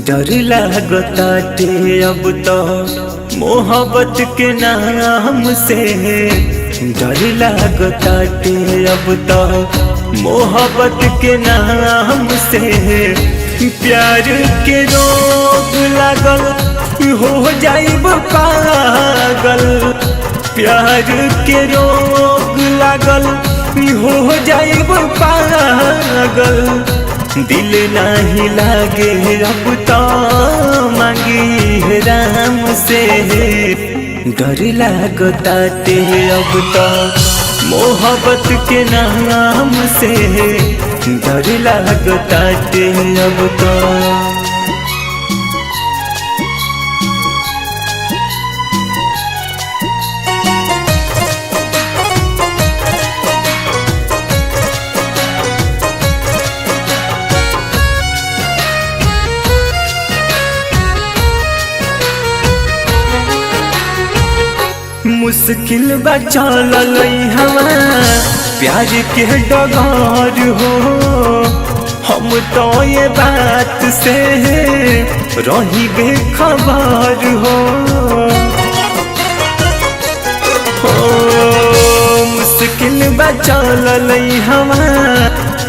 डर लागताटे अब तो मोहब्बत के नाम से। डर लागताटे अब तो मोहब्बत के नाम से। प्यार के रोग लागल हो जाइब पागल। प्यार के रोग लागल हो जाइब पागल। दिल नहीं लागे अब तो मांगी है राम से। डर लागताटे अब तो मोहब्बत के नाम से। डर लागताटे अब तो। मुश्किल बा चलल हवा प्यार के डगर हो। हम तो ये बात से रही बेखबर हो। मुश्किल बा चलल हवा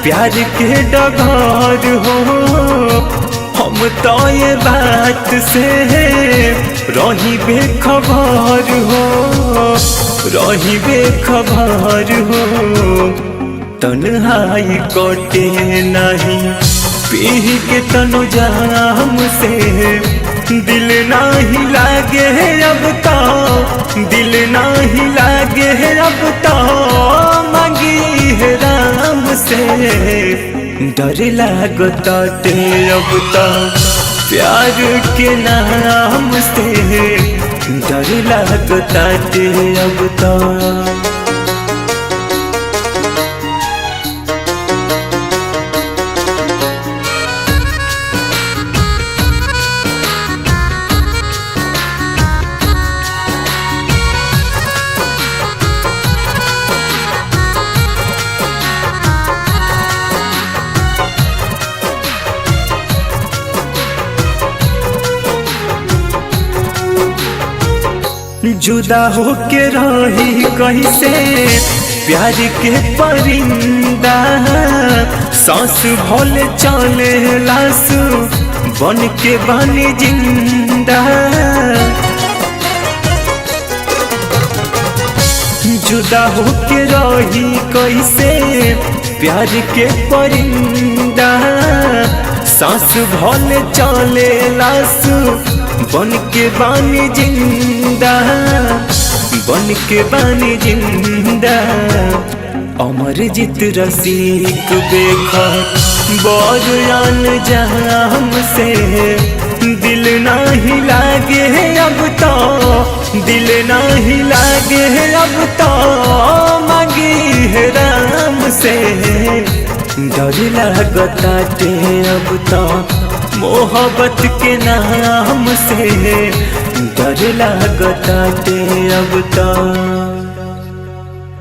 प्यार के डगर हो। हम तो ये बात से रही बेखबर हो। रही बेखबर हो। तन्हाई कटे नहीं पीह के तनु जाम से। दिल नहीं लागे अब तो। दिल नहीं लागे अब तो मांगी है राम से। डर लागताटे अब तो प्यार के नाम से। डर लागताटे अब तो। जुदा होके रही कैसे प्यार के परिंदा। सांस भले चले लाशु बन के बनी जिंदा। जुदा होके रही कैसे प्यार के परिंदा। सांस भले चले लाशु बन के बानी जिंदा। बन के बानी जिंदा। अमरजीत रसिक बेखर बयान जाम से। दिल नहीं लागे अब तो। दिल नहीं लागे अब तो मांगी है राम से। डर लागताटे अब तो मोहब्बत के नाम से। डर लागताटे अब तो।